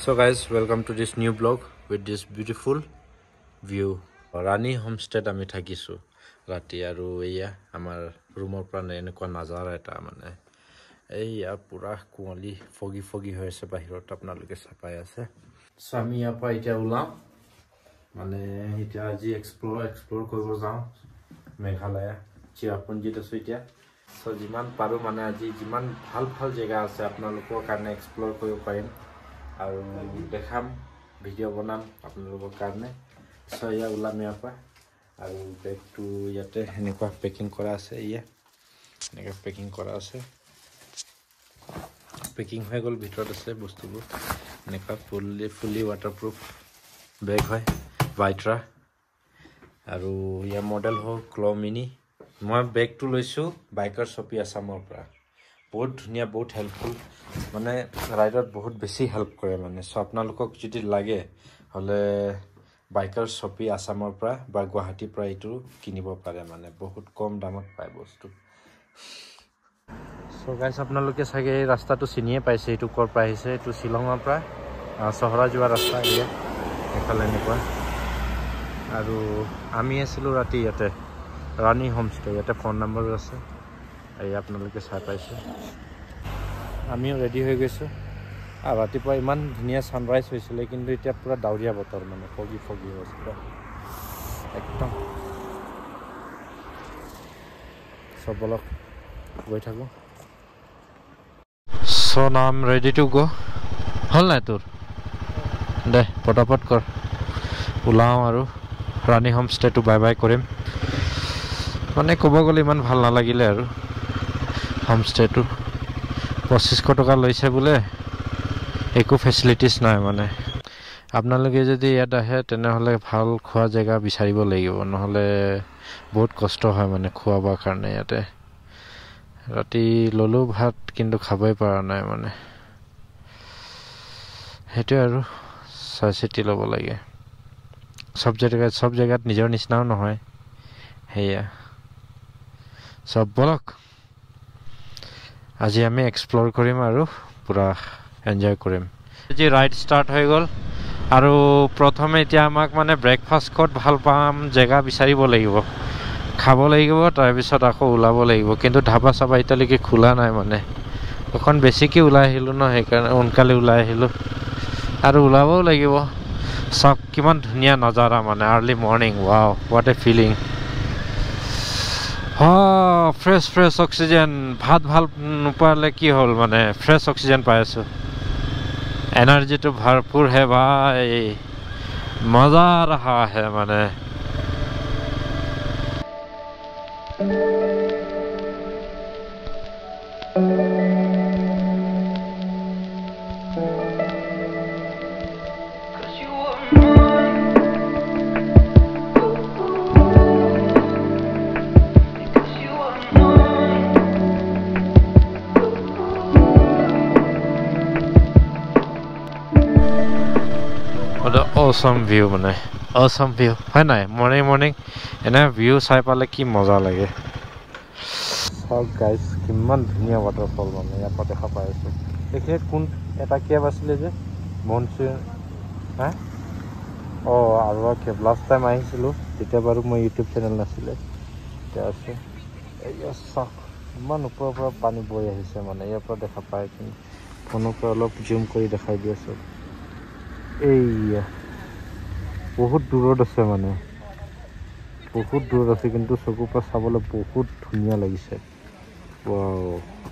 So guys, welcome to this new vlog with this beautiful view. Rani homestead ami thakisu rati aru eya amar roomor pra enekwa nazara eta mane eya pura kuali foggy hoise bahirot apnaloke sapai ase. So ami ya pa eta ulam mane eta aji explore koribo jao Meghalaya Cherrapunji asu eta. So jiman paru mane aji jiman bhal jega ase apnalokor karone explore koribo parim আৰু দেখাম video বনাম আপোনালোকৰ কাৰণে সয়া উলামে আপা আৰু বেগটো ইয়াতে এনেকুৱা পেকিং কৰা আছে এনেকুৱা পেকিং কৰা আছে পেকিং হৈ গল ভিতৰত আছে বস্তুবোৰ এনেকুৱা ফুলি ৱাটাৰপ্ৰুফ বেগ হয় ভাইট্ৰা আৰু ইয়াৰ মডেল হ'ল ক্ল মিনি মই বেগটো লৈছো বাইকাৰ শপি আসামৰ পৰা বহুত ধুনিয়া বহুত হেল্পফুল মানে ৰাইডত বহুত বেছি হেল্প কৰে মানে সো আপোনালোকক যদি লাগে হলে বাইকাৰ শপি আসামৰ পৰা বা গুৱাহাটীৰ পৰা ইটো কিনিব পাৰে মানে বহুত কম দামত পায় বস্তু সো গাইস আপোনালোকে চাগে এই ৰাস্তাটো চিনিয়ে পাইছে ইটো কৰ পৰা আহিছে ইটো শিলঙৰ পৰা চহৰা যোৱা ৰাস্তা ইয়া এফালে এনেকুৱা আৰু আমি আছিলো ৰাতি ইয়াতে ৰাণী হোমষ্টে ইয়াতে ফোন নম্বৰ আছে এই আপোনালোকে চাই পাইছে আমিও ৰেডি হৈ গৈছো আৰু ৰাতিপুৱা ইমান ধুনিয়া সানৰাইজ হৈছিল কিন্তু এতিয়া পুৰা ডাউৰিয়া বতৰ মানে foggy হৈছে একদম সবলক গৈ থাকো সো নাম ৰেডি টু গো হল নাই তোৰ দে পটাপট কৰ উলাও আৰু ৰাণী হোমষ্টেটো বাই কৰিম মানে ক'ব গ'লে ইমান ভাল নালাগিলে আৰু হোমষ্টেটো 2500 টকা লৈছে বুলে একো ফেসিলিটিজ নাই মানে আপোনালোকে যদি ইয়াত আহে তেনেহলে ভাল খোৱা জায়গা বিচাৰিব লাগিব নহলে বহুত কষ্ট হয় মানে খোৱাবৰ কাৰণে ইয়াতে ৰাতি ললো ভাত কিন্তু খাবই পৰা নাই মানে হেতু আৰু সাইচিটি লব লাগে সব জায়গাত নিজৰ নিচিনাও নহয় হেয়া সব বলক আজি আমি এক্সপ্লোৰ কৰিম আৰু পুৰা এনজয় কৰিম আজি ৰাইড ষ্টাৰ্ট হৈ গল আৰু প্ৰথমে এতিয়া আমাক মানে ব্ৰেকফাষ্ট ক'ত ভাল পাম জায়গা বিচাৰিব লাগিব খাব লাগিব তাৰ পিছত আকৌ উলাব লাগিব কিন্তু ধাবা সবা ইতালৈকে খোলা নাই মানে এখন বেছিকৈ উলাই আহিলো ন সেইকাৰণে উনকালে উলাই আহিলো আৰু উলাবও লাগিব সব কিমান ধুনিয়া নজাৰা মানে early morning wow what a feeling fresh oxygen ভাত ভাল নোপালে কি হ'ল মানে ফ্ৰেছ অক্সিজেন পাই আছো এনাৰ্জিটো ভৰপুৰ হে ভাই মজা ৰহা হে মানে awesome view মানে awesome view হয় নাই মৰ্নিং এনে ভিউ চাই পালে কি মজা লাগে সব গাইস কিমান ধুনিয়া ওয়াটাৰফল মানে ইয়াৰ পৰা দেখা পাই আছো দেখে কোন এটা কেব আছিলে যে মনসুন হা আৰু কেব লাষ্ট টাইম আহিছিলো তেতিয়া বাৰু মই ইউটিউব চেনেল নাছিলে এতিয়া আছে এই সব ইমান ওপৰৰ পৰা পানী বৈ আহিছে মানে ইয়াৰ পৰা দেখা পাই কিন্তু ফোনৰ পৰা অলপ জুম কৰি দেখাই দি আছো এইয়া বহুত দূৰত আছে মানে বহুত দূৰত আছে কিন্তু চকুৰ পৰা চাবলৈ বহুত ধুনিয়া লাগিছে ওয়াও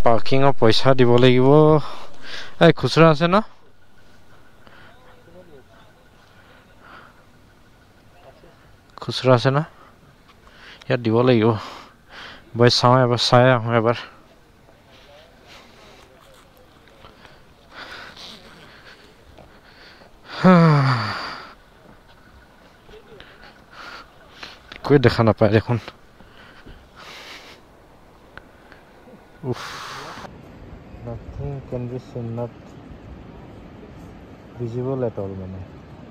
পাৰ্কিং পয়সা দিব লাগিব এই খুচৰা আছে না খুচুৰা আছে না ইয়াত দিব লাগিব বৈ চাওঁ এবাৰ চাই আহোঁ এবাৰ কৈ দেখা নাপায় দেখোন nothing can be seen not visible at all মানে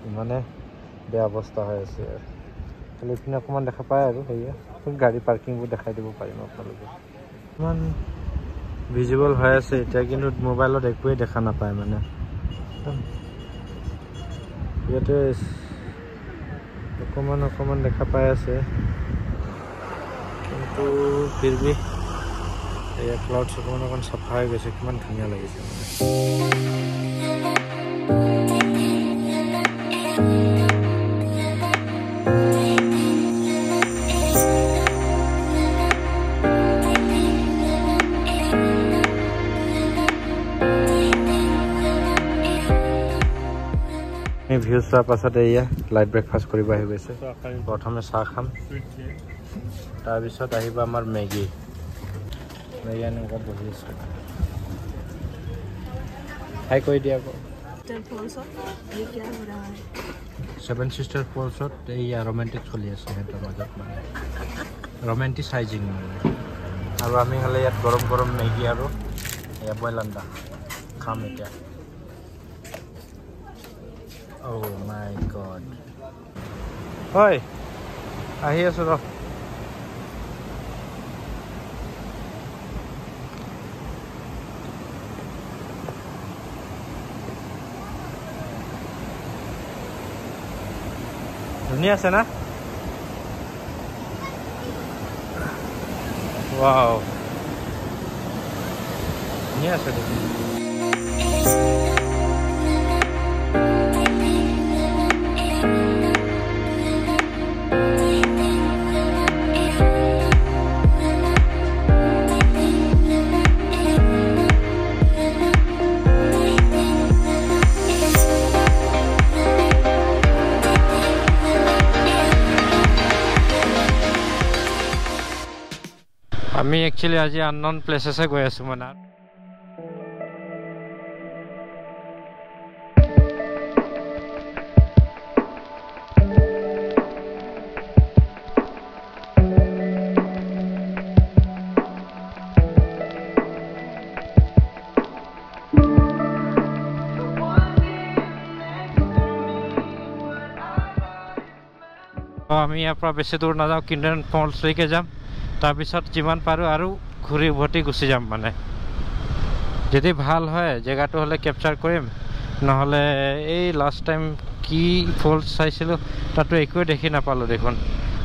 ইমানে বেয়া অৱস্থা হৈ আছে আৰু খালি পিনে অকণমান দেখা পায় আৰু সেয়া গাড়ী পাৰ্কিংবোৰ দেখাই দিব পাৰিম আপোনালোকে ইমান ভিজিবল হৈ আছে এতিয়া কিন্তু মোবাইলত একোৱেই দেখা নাপায় মানে ইয়াতে অকণমান দেখা পাই আছে কিন্তু ফিৰবি এয়া ক্লাউডছ অকণমান চাফা হৈ গৈছে কিমান ধুনীয়া লাগিছে মানে ভিউ চোৱাৰ পাছতে এয়া লাইট ব্ৰেকফাষ্ট কৰিব আহি গৈছে প্ৰথমে চাহ খাম তাৰপিছত আহিব আমাৰ মেগী এনেকুৱা বহি আছোঁ হাই কৈ দিয়া আকৌ 7 Sisters ফলছত এয়া ৰোমেণ্টিক চলি আছে সিহঁতৰ মাজত মানে ৰোমেণ্টিচাইজিং মানে আৰু আমি হ'লে ইয়াত গৰম মেগী আৰু এয়া বইল আণ্ডা খাম এতিয়া Oh my god. Oi. Ahi aso ro. Dunia ase na? Wow. Dunia ase dekhi. আমি একচুয়ালি আজি আননন প্লেসেসে গৈ আছো মানে আমি ইয়াৰ পৰা বেছি দূৰ নাযাওঁ কিণ্ডন ফলছ লৈকে যাম তাৰপিছত যিমান পাৰো আৰু ঘূৰি উভতি গুচি যাম মানে যদি ভাল হয় জেগাটো হলে ক্যাপচাৰ কৰিম নহলে এই লাষ্ট টাইম কি ফলছ চাইছিলো তাতো একোৱে দেখি নাপালো দেখোন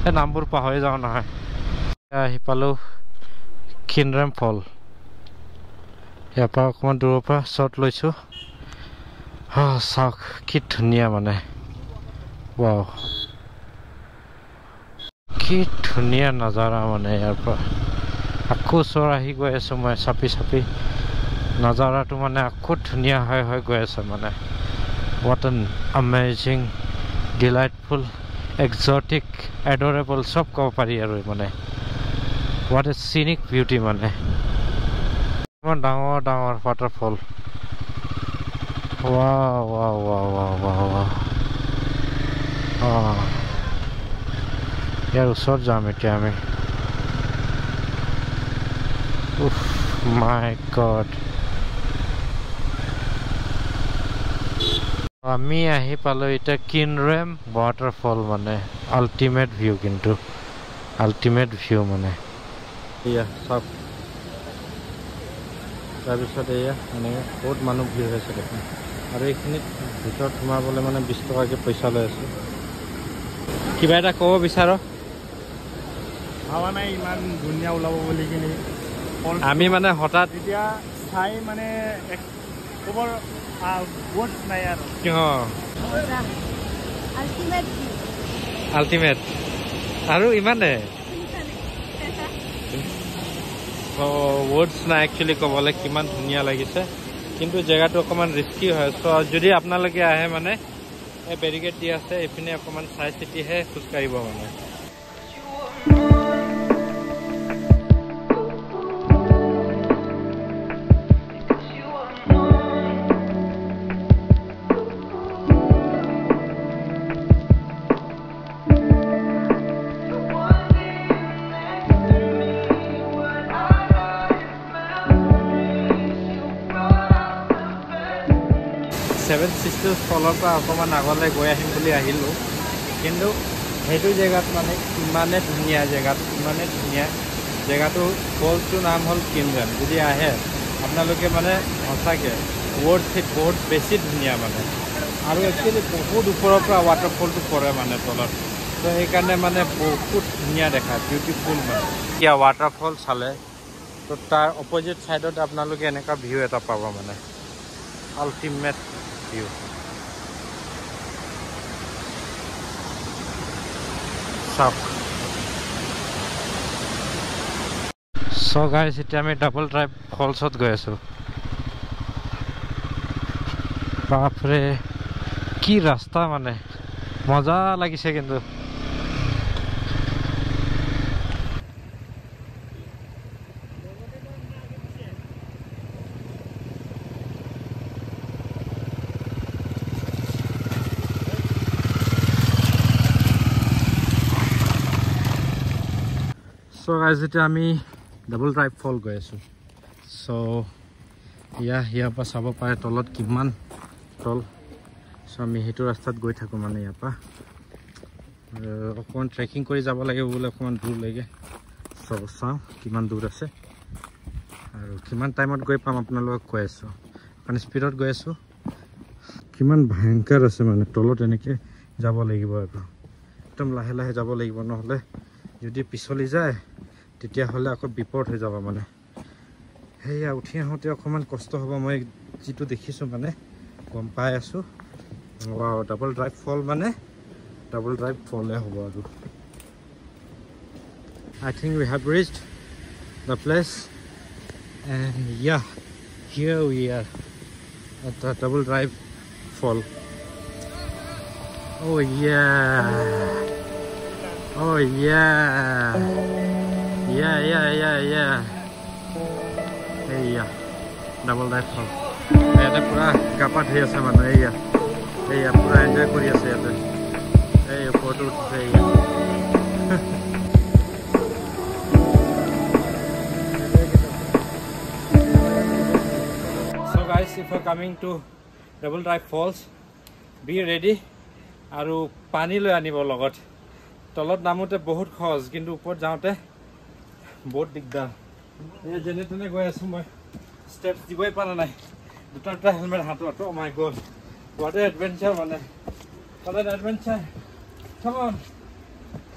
এই নামবোৰ পাহৰি যাওঁ নহয় আহি পালো কিণ্ডন ফল ইয়াৰ পৰা অকণমান দূৰৰ পৰা শ্বট লৈছো চাওক কি ধুনীয়া মানে ৱাও কি ধুনীয়া নজাৰা মানে ইয়াৰ পৰা আকৌ ওচৰ আহি গৈ আছো মই চাপি নজাৰাটো মানে আকৌ ধুনীয়া হৈ গৈ আছে মানে what an amazing delightful exotic adorable সব ক'ব পাৰি আৰু মানে what a scenic beauty মানে ইমান ডাঙৰ waterfall wow यार उसर जाम এতিয়া আমি উফ মাই গড আমি আহি পালো এটা কিনৰেম ওয়াটাৰফল মানে আল্টিমেট ভিউ কিন্তু আল্টিমেট ভিউ মানে ইয়া সব তাৰপিছত এয়া মানে বহুত মানুহ ভিৰ হৈছে দেখোন আৰু এইখিনিত ভিতৰত সোমাবলৈ মানে 20 টকাকে পইচা লৈ আছে কিবা এটা ক'ব বিচাৰো ভাবা নাই ইমান ধুনীয়া ওলাব বুলি কিনি আমি মানে হঠাৎ এতিয়া চাই মানে খবৰ ৱৰ্ডছ নাই আৰু আল্টিমেট আৰু ইমানে ৱৰ্ডছ নাই একচুৱেলি ক'বলৈ কিমান ধুনীয়া লাগিছে কিন্তু জেগাটো অকণমান ৰিস্কি হয় যদি আপোনালোকে আহে মানে এই বেৰিকেড দি আছে এইপিনে অকণমান চাই চিতিহে খোজকাঢ়িব মানে সেভেন চিষ্টাৰ্ছ ফলৰ পৰা অকণমান আগলৈ গৈ আহিম বুলি আহিলোঁ, কিন্তু সেইটো জেগাত মানে ইমানেই ধুনীয়া জেগাটো ফলছটোৰ নাম হ'ল কিমৰেন। যদি আহে আপোনালোকে মানে সঁচাকৈ বহুত বেছি ধুনীয়া মানে, আৰু একচুৱেলি বহুত ওপৰৰ পৰা ৱাটাৰফলটো পৰে মানে তলত, তো সেইকাৰণে মানে বহুত ধুনীয়া দেখায়, বিউটিফুল মানে। এতিয়া ৱাটাৰফল চালে তো তাৰ অপজিট ছাইডত আপোনালোকে এনেকুৱা ভিউ এটা পাব মানে, আল্টিমেট ভিউ। চাওক। চ' গাইছ, এতিয়া আমি ডাবল ড্ৰাইভ ফলছত গৈ আছোঁ। বাপৰে কি ৰাস্তা মানে, মজা লাগিছে কিন্তু। চ' গাইজ, এতিয়া আমি ডাবল ড্ৰাইভ ফল গৈ আছোঁ। চ' ইয়াৰ পৰা চাব পাৰে তলত কিমান তল। চ' আমি সেইটো ৰাস্তাত গৈ থাকোঁ মানে ইয়াৰ পৰা অকণমান ট্ৰেকিং কৰি যাব লাগিব বোলে, অকণমান দূৰ লাগে। চ' চাওঁ কিমান দূৰ আছে আৰু কিমান টাইমত গৈ পাম আপোনালোকক কৈ আছোঁ, কাৰণ স্পীডত গৈ আছোঁ। কিমান ভয়ংকৰ আছে মানে, তলত এনেকৈ যাব লাগিব আৰু একদম লাহে লাহে যাব লাগিব, নহ'লে যদি পিছলি যায় তেতিয়াহ'লে আকৌ বিপদ হৈ যাব মানে। সেয়া উঠি আহোঁতে অকণমান কষ্ট হ'ব, মই যিটো দেখিছোঁ মানে গম পাই আছোঁ। ডাবল ড্ৰাইভ ফল মানে ডাবল ড্ৰাইভ ফলে হ'ব আৰু। I think we have reached the place, and yeah, here we are at the double drive fall. Oh yeah, oh yeah, yeah. Hey yeah, double drive fall. Eta pura gapa dhoi ase manu, eya pura enjoy kori ase ete. Hey photo uthise eya. So guys, if you are coming to double drive falls, be ready আৰু পানী লৈ আনিব লগত। তলত নামোতে বহুত সহজ, কিন্তু ওপৰত যাওঁতে বহুত দিগদাৰ। এই যেনে তেনে গৈ আছোঁ মই, ষ্টেপছ দিবই পৰা নাই, দুটা হেলমেট হাতত। Oh my god, what a adventure মানে, what an adventure. Come on,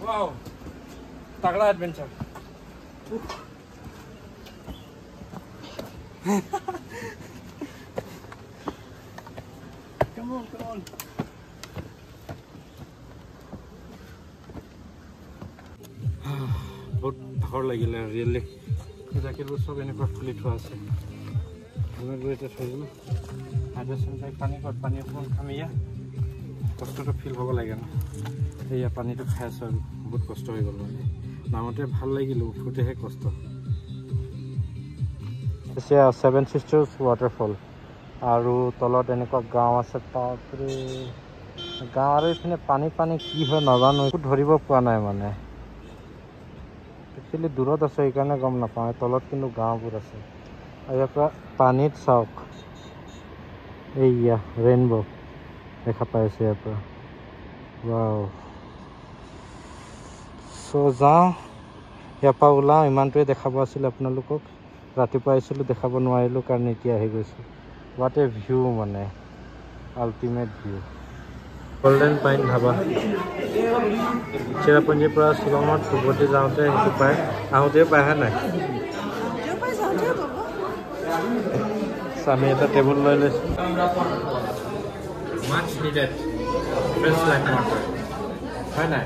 wow, তাগৰা এডভেঞ্চাৰ। Come on. বহুত ভাগৰ লাগিলে ৰিয়েলি। জেকেটবোৰ চব এনেকুৱা খুলি থোৱা আছে, হেলমেটবোৰ এতিয়া থৈ দিলোঁ। হাইড্ৰেশ্যন টাইপ পানী অকণমান খাম। এয়া কষ্টটো ফিল হ'ব লাগে ন, এয়া পানীটো খাই আছোঁ আৰু বহুত কষ্ট হৈ গ'ল মানে। নামতে ভাল লাগিল, উঠোঁতেহে কষ্ট। এতিয়া ছেভেন চিষ্টাৰ্ছ ৱাটাৰফল, আৰু তলত এনেকুৱা গাঁও আছে। তাপৰে গাঁও আৰু এইপিনে পানী কি হয় নাজানো, একো ধৰিব পৰা নাই মানে। একচুৱেলি দূৰত আছে সেইকাৰণে গম নাপাওঁ, তলত কিন্তু গাঁওবোৰ আছে। আৰু ইয়াৰ পৰা পানীত চাওক, এইয়া ৰেইনব' দেখা পাই আছে ইয়াৰ পৰা। ৱাও। চ' যাওঁ, ইয়াৰ পৰা ওলাওঁ। ইমানটোৱে দেখাব আছিল আপোনালোকক। ৰাতিপুৱা আহিছিলোঁ, দেখাব নোৱাৰিলোঁ কাৰণ এতিয়া আহি গৈছোঁ। হোৱাট এ ভিউ মানে, ultimate view. Golden pine Dhaba, চেৰাপুঞ্জীৰ পৰা শ্বিলঙত উভতি যাওঁতে সেইটো পায়, আহোঁতেও পায়হে নাই। আমি এটা টেবুল লৈ লৈছোঁ। মাছ নিডেড ফ্ৰেছ লাইম ৱাটাৰ, হয় নাই?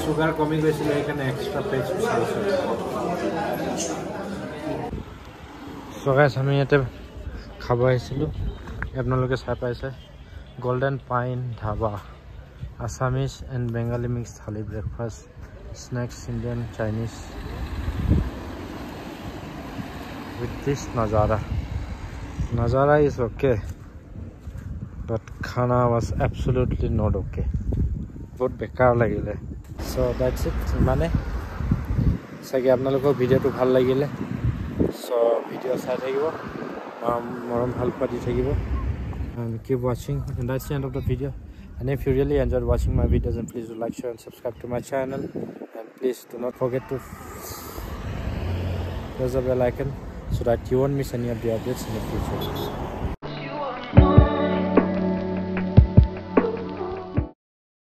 চুগাৰ কমি গৈছিলে সেইকাৰণে এক্সট্ৰা পেজ চাইছোঁ। চগাইছ, আমি ইয়াতে খাব আহিছিলোঁ, আপোনালোকে চাই পাইছে। Golden pine dhaba, Assamese and Bengali mix thali, breakfast, snacks, Indian, Chinese, with this Nazara is okay, but khana was absolutely not okay. বহুত বেকাৰ লাগিলে। So that's it, মানে চাগে আপোনালোকৰ ভিডিঅ'টো ভাল লাগিলে। চ' ভিডিঅ' চাই থাকিব, মৰম ভাল পাই দি থাকিব। and keep watching, and that's the end of the video. And if you really enjoyed watching my videos, then please do like, share and subscribe to my channel, and please do not forget to press the bell icon so that you won't miss any of the updates in the future.